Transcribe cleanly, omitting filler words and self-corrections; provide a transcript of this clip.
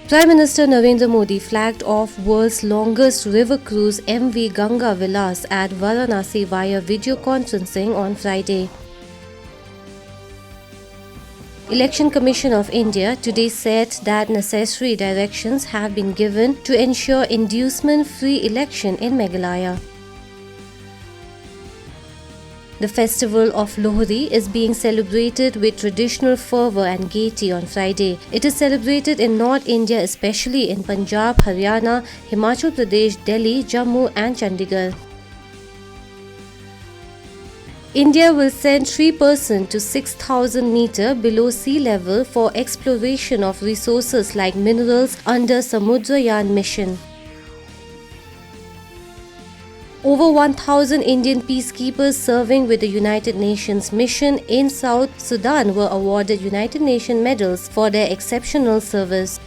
Prime Minister Narendra Modi flagged off world's longest river cruise MV Ganga Vilas at Varanasi via video conferencing on Friday. Election Commission of India today said that necessary directions have been given to ensure inducement-free election in Meghalaya. The festival of Lohri is being celebrated with traditional fervour and gaiety on Friday. It is celebrated in North India, especially in Punjab, Haryana, Himachal Pradesh, Delhi, Jammu and Chandigarh. India will send 3 persons to 6,000 meters below sea level for exploration of resources like minerals under Samudrayan mission. Over 1,000 Indian peacekeepers serving with the United Nations mission in South Sudan were awarded United Nations medals for their exceptional service.